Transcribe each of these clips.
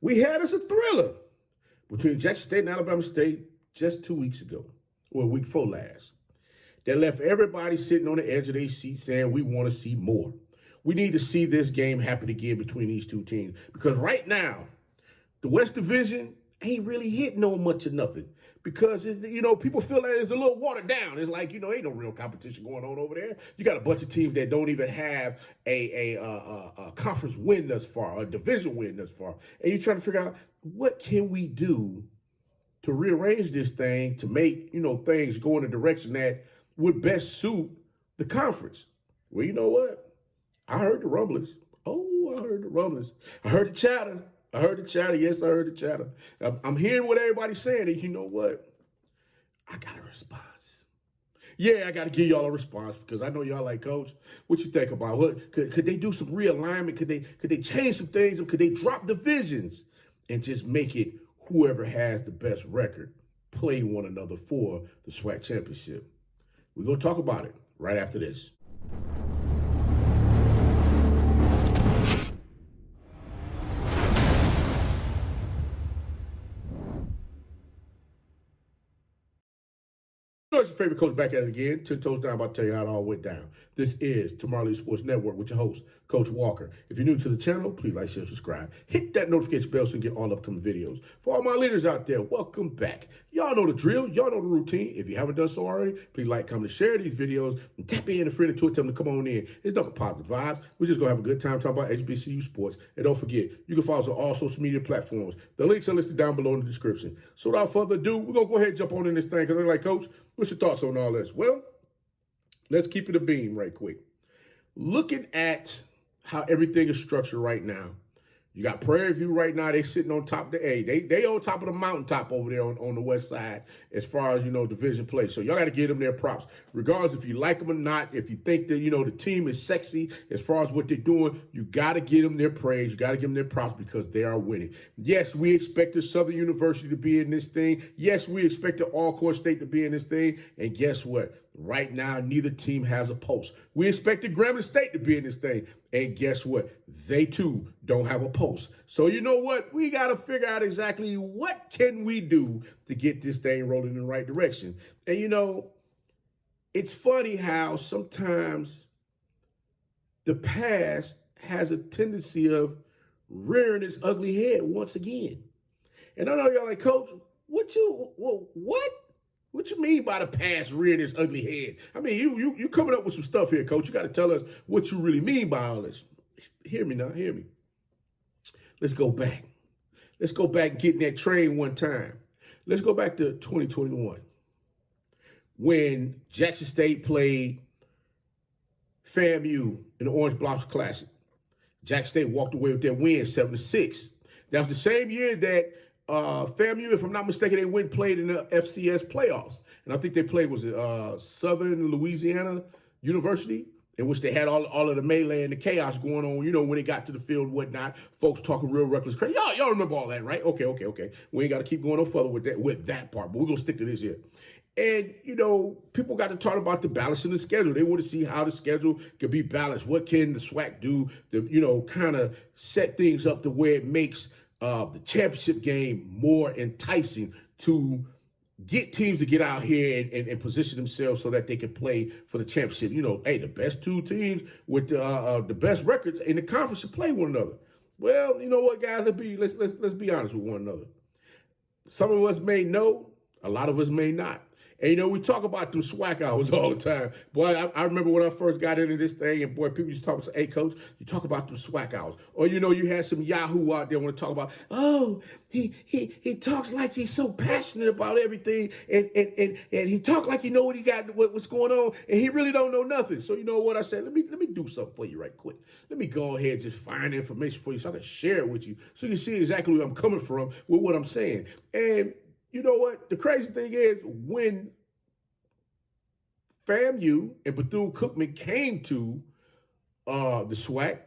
We had us a thriller between Jackson State and Alabama State just 2 weeks ago, or a week before last, that left everybody sitting on the edge of their seat saying we want to see more. We need to see this game happen again between these two teams, because right now, the West Division ain't really hitting on much of nothing, because people feel like it's a little watered down. It's like, ain't no real competition going on over there. You got a bunch of teams that don't even have a conference win thus far, a division win thus far, and you're trying to figure out what can we do to rearrange this thing to make things go in a direction that would best suit the conference. Well, you know what? I heard the rumblings. Oh, I heard the rumblings. I heard the chatter. Yes, I heard the chatter. I'm hearing what everybody's saying, and you know what? I got a response. Yeah, I got to give y'all a response, because I know y'all like, Coach, what you think about what could they do some realignment? Could they change some things? Or could they drop divisions and just make it whoever has the best record play one another for the SWAC Championship? We're going to talk about it right after this. It's your favorite coach back at it again. 10 toes down, about to tell you how it all went down. This is Tomorrow League Sports Network with your host, Coach Walker. If you're new to the channel, please like, share, subscribe. Hit that notification bell so you can get all upcoming videos. For all my leaders out there, welcome back. Y'all know the drill. Y'all know the routine. If you haven't done so already, please like, comment, and share these videos. And tap in a friend or two, tell them to come on in. It's nothing positive vibes. We're just going to have a good time talking about HBCU sports. And don't forget, you can follow us on all social media platforms. The links are listed down below in the description. So without further ado, we're going to go ahead and jump on in this thing, because they're like, Coach, what's your thoughts on all this? Well, let's keep it a beam right quick. Looking at how everything is structured right now, you got Prairie View right now. They sitting on top of the They on top of the mountaintop over there on the west side as far as, division play. So y'all got to give them their props. Regardless if you like them or not, if you think that, the team is sexy as far as what they're doing, you got to give them their praise. You got to give them their props, because they are winning. Yes, we expected Southern University to be in this thing. Yes, we expected Alcorn State to be in this thing. And guess what? Right now, neither team has a post. We expected Grambling State to be in this thing. And guess what? They, too, don't have a post. So you know what? We got to figure out exactly what can we do to get this thing rolling in the right direction. And, it's funny how sometimes the past has a tendency of rearing its ugly head once again. And I know y'all like, Coach, what? What you mean by the past rearing its ugly head? I mean, you coming up with some stuff here, Coach. You got to tell us what you really mean by all this. Hear me now, hear me. Let's go back. Let's go back and get in that train one time. Let's go back to 2021, when Jackson State played FAMU in the Orange Blossom Classic. Jackson State walked away with their win, 7-6. That was the same year that FAMU, if I'm not mistaken, they went and played in the FCS playoffs. And I think they played, Southern Louisiana University, in which they had all of the melee and the chaos going on, when they got to the field and whatnot, folks talking real reckless crazy. Y'all remember all that, right? Okay. We ain't got to keep going no further with that part, but we're going to stick to this here. And, people got to talk about the balance in the schedule. They want to see how the schedule could be balanced. What can the SWAC do to, kind of set things up to where it makes the championship game more enticing, to get teams to get out here and position themselves so that they can play for the championship. The best two teams with the best records in the conference should play one another. Well, you know what, guys? Let's be honest with one another. Some of us may know, a lot of us may not. And, we talk about them SWAC hours all the time. Boy, I remember when I first got into this thing, and boy, people used to talk about, hey, Coach, you talk about them SWAC hours. Or, you had some Yahoo out there want to talk about, oh, he talks like he's so passionate about everything, and he talk like he know what he got, what's going on, and he really don't know nothing. So you know what I said? Let me do something for you right quick. Let me go ahead and just find information for you so I can share it with you, so you can see exactly where I'm coming from with what I'm saying. And you know what? The crazy thing is, when FAMU and Bethune-Cookman came to the SWAC,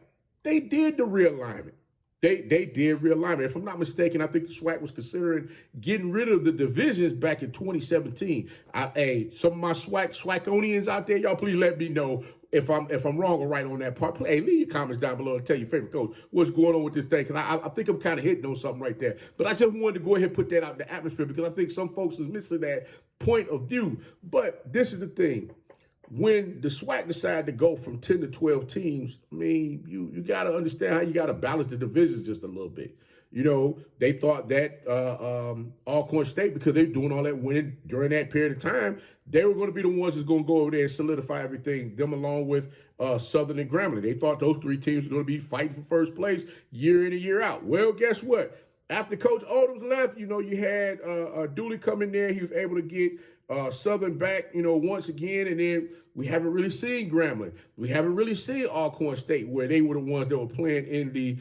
they did the realignment. They did realignment. If I'm not mistaken, I think the SWAC was considering getting rid of the divisions back in 2017. Some of my SWAConians out there, y'all please let me know if I'm wrong or right on that part, hey, leave your comments down below and tell your favorite coach what's going on with this thing. Because I think I'm kind of hitting on something right there. But I just wanted to go ahead and put that out in the atmosphere because I think some folks is missing that point of view. But this is the thing. When the SWAC decided to go from 10 to 12 teams, I mean, you got to understand how you got to balance the divisions just a little bit. You know, they thought that Alcorn State, because they're doing all that winning during that period of time, they were going to be the ones that's going to go over there and solidify everything, them along with Southern and Grambling. They thought those three teams were going to be fighting for first place year in and year out. Well, guess what? After Coach Odoms left, you know, you had Dooley come in there. He was able to get Southern back, you know, once again. And then we haven't really seen Grambling. We haven't really seen Alcorn State, where they were the ones that were playing in the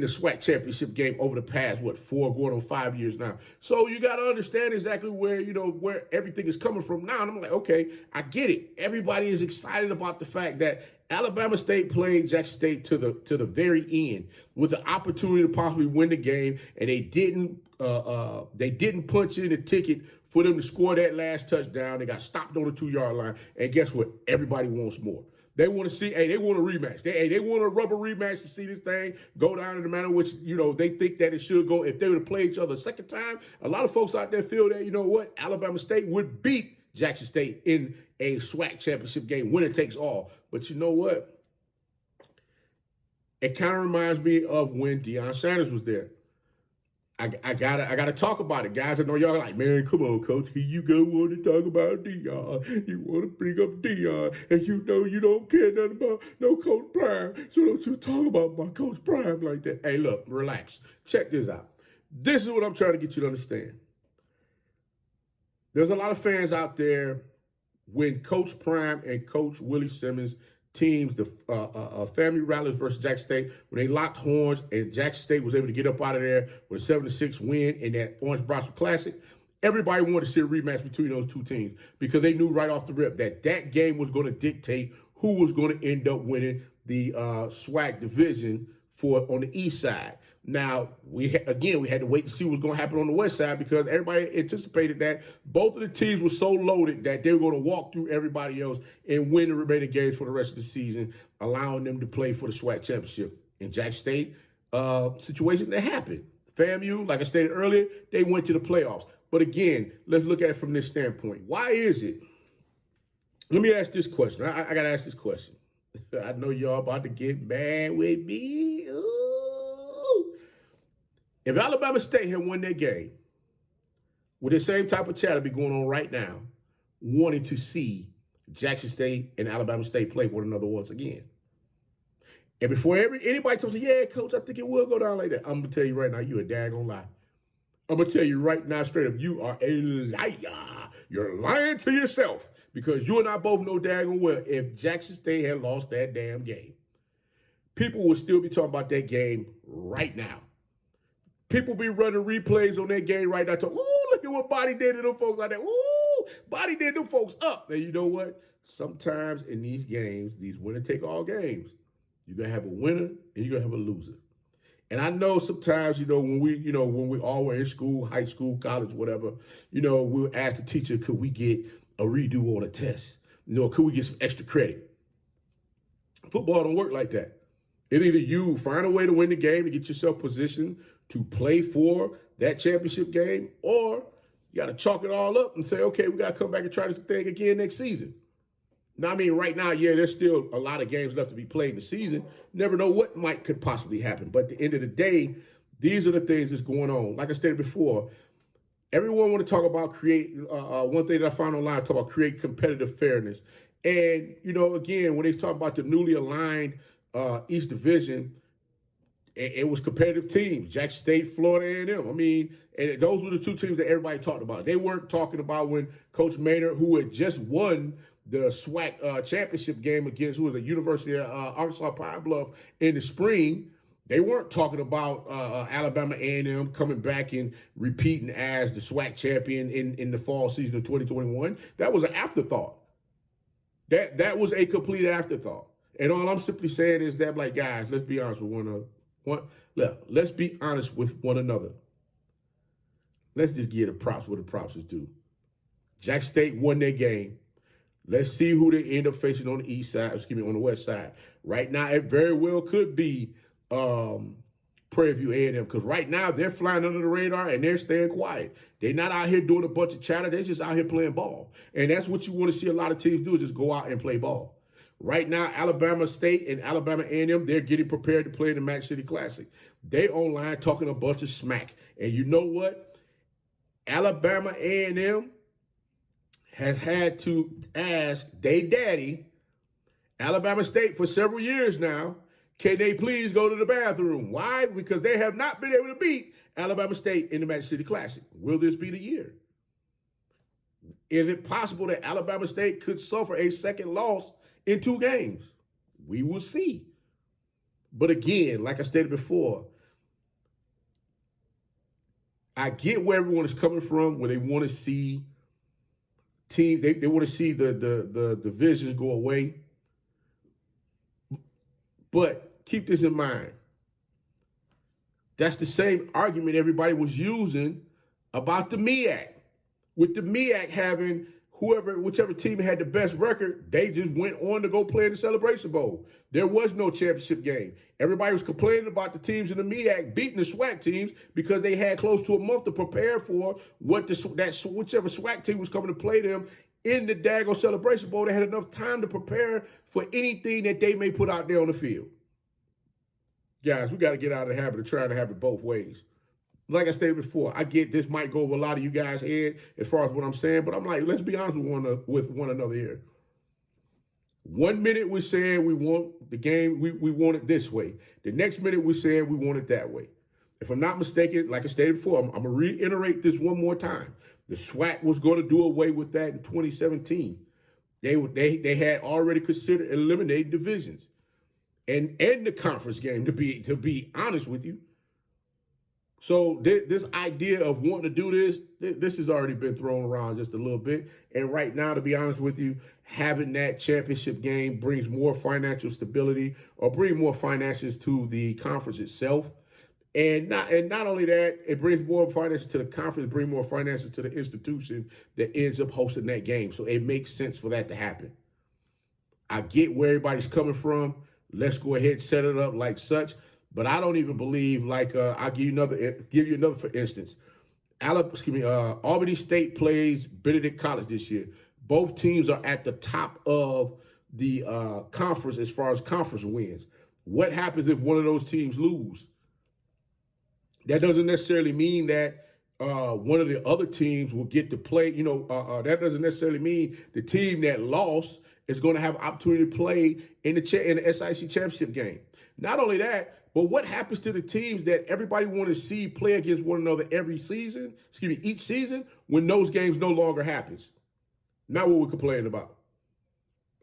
SWAC championship game over the past, 4 going on 5 years now. So you got to understand exactly where, you know, where everything is coming from now. And I'm like, okay, I get it. Everybody is excited about the fact that Alabama State played Jackson State to the very end with the opportunity to possibly win the game, and they didn't punch in the ticket for them to score that last touchdown. They got stopped on the 2-yard line, and guess what? Everybody wants more. They want to see, they want a rematch. They want a rubber rematch to see this thing go down in the manner which, you know, they think that it should go. If they were to play each other a second time, a lot of folks out there feel that, you know what, Alabama State would beat Jackson State in a SWAC championship game, winner takes all. But you know what? It kind of reminds me of when Deion Sanders was there. I gotta talk about it, guys. I know y'all are like, man, come on, coach. Here you go, want to talk about Deion. You want to bring up Deion, and you know you don't care nothing about no Coach Prime. So don't you talk about my Coach Prime like that. Hey, look, relax. Check this out. This is what I'm trying to get you to understand. There's a lot of fans out there when Coach Prime and Coach Willie Simmons teams, the Family Rattlers versus Jackson State, when they locked horns and Jackson State was able to get up out of there with a 7-6 win in that Orange Blossom Classic, everybody wanted to see a rematch between those two teams because they knew right off the rip that that game was going to dictate who was going to end up winning the SWAC division on the east side. Now, we had to wait to see what was going to happen on the west side because everybody anticipated that both of the teams were so loaded that they were going to walk through everybody else and win the remaining games for the rest of the season, allowing them to play for the SWAC championship. In Jackson State, situation that happened. FAMU, like I stated earlier, they went to the playoffs. But again, let's look at it from this standpoint. Why is it? Let me ask this question. I got to ask this question. I know y'all about to get mad with me. Ooh. If Alabama State had won that game, would the same type of chatter be going on right now, wanting to see Jackson State and Alabama State play one another once again? And before anybody tells me, yeah, coach, I think it will go down like that, I'm going to tell you right now, you a daggone lie. I'm going to tell you right now straight up, you are a liar. You're lying to yourself because you and I both know daggone well if Jackson State had lost that damn game, people would still be talking about that game right now. People be running replays on that game right now. Ooh, look at what Body did to them folks like that. Ooh, Body did them folks up. And you know what? Sometimes in these games, these winner-take-all games, you're going to have a winner and you're going to have a loser. And I know sometimes, when we all were in school, high school, college, whatever, we'll ask the teacher, could we get a redo on a test? Could we get some extra credit? Football don't work like that. It's either you find a way to win the game to get yourself positioned to play for that championship game, or you got to chalk it all up and say, okay, we got to come back and try this thing again next season. Now, I mean, right now, yeah, there's still a lot of games left to be played in the season. Never know what could possibly happen. But at the end of the day, these are the things that's going on. Like I stated before, everyone want to talk about one thing that I found online, talk about create competitive fairness. And, again, when they talk about the newly aligned East Division, it was competitive teams, Jackson State, Florida A&M. I mean, and those were the two teams that everybody talked about. They weren't talking about when Coach Maynard, who had just won the SWAC championship game against, who was the University of Arkansas Pine Bluff in the spring, they weren't talking about Alabama A&M coming back and repeating as the SWAC champion in the fall season of 2021. That was an afterthought. That was a complete afterthought. And all I'm simply saying is that, like, guys, let's be honest with one another. Let's be honest with one another. Let's just give the props where the props is due. Jackson State won their game. Let's see who they end up facing on the east side, on the west side. Right now, it very well could be Prairie View A&M, because right now they're flying under the radar and they're staying quiet. They're not out here doing a bunch of chatter. They're just out here playing ball. And that's what you want to see a lot of teams do, is just go out and play ball. Right now, Alabama State and Alabama A&M, they're getting prepared to play in the Match City Classic. They online talking a bunch of smack. And you know what? Alabama A&M has had to ask their daddy, Alabama State, for several years now, can they please go to the bathroom? Why? Because they have not been able to beat Alabama State in the Match City Classic. Will this be the year? Is it possible that Alabama State could suffer a second loss in 2 games? We will see. But again, like I stated before, I get where everyone is coming from, where they want to see they want to see the divisions go away. But keep this in mind. That's the same argument everybody was using about the MEAC. With the MEAC having whichever team had the best record, they just went on to go play in the Celebration Bowl. There was no championship game. Everybody was complaining about the teams in the MEAC beating the SWAC teams because they had close to a month to prepare for whichever SWAC team was coming to play them in the daggone Celebration Bowl. They had enough time to prepare for anything that they may put out there on the field. Guys, we got to get out of the habit of trying to have it both ways. Like I stated before, I get this might go over a lot of you guys' head as far as what I'm saying, but I'm like, let's be honest with one another here. 1 minute we're saying we want the game, we want it this way. The next minute we're saying we want it that way. If I'm not mistaken, like I stated before, I'm going to reiterate this one more time. The SWAC was going to do away with that in 2017. They had already considered eliminating divisions and the conference game, to be honest with you. So this idea of wanting to do this has already been thrown around just a little bit. And right now, to be honest with you, having that championship game brings more financial stability, or bring more finances to the conference itself. And not only that, it brings more finances to the conference, bring more finances to the institution that ends up hosting that game. So it makes sense for that to happen. I get where everybody's coming from. Let's go ahead and set it up like such. But I don't even believe, I'll give you another for instance. Albany State plays Benedict College this year. Both teams are at the top of the conference as far as conference wins. What happens if one of those teams lose? That doesn't necessarily mean that one of the other teams will get to play. That doesn't necessarily mean the team that lost is going to have opportunity to play in the SIC championship game. Not only that, but what happens to the teams that everybody want to see play against one another each season, when those games no longer happens? Not what we're complaining about.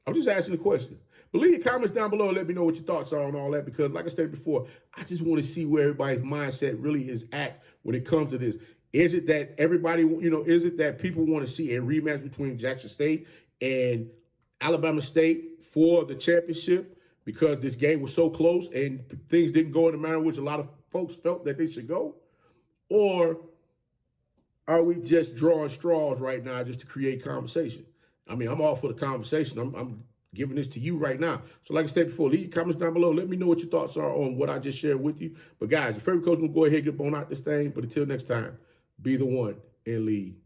I'm just asking the question. But leave your comments down below and let me know what your thoughts are on all that, because like I said before, I just want to see where everybody's mindset really is at when it comes to this. Is it that is it that people want to see a rematch between Jackson State and Alabama State for the championship because this game was so close and things didn't go in the manner in which a lot of folks felt that they should go? Or are we just drawing straws right now just to create conversation? I mean, I'm all for the conversation. I'm giving this to you right now. So like I said before, leave your comments down below. Let me know what your thoughts are on what I just shared with you. But guys, your favorite coach will go ahead and get up on out this thing. But until next time, be the one and lead.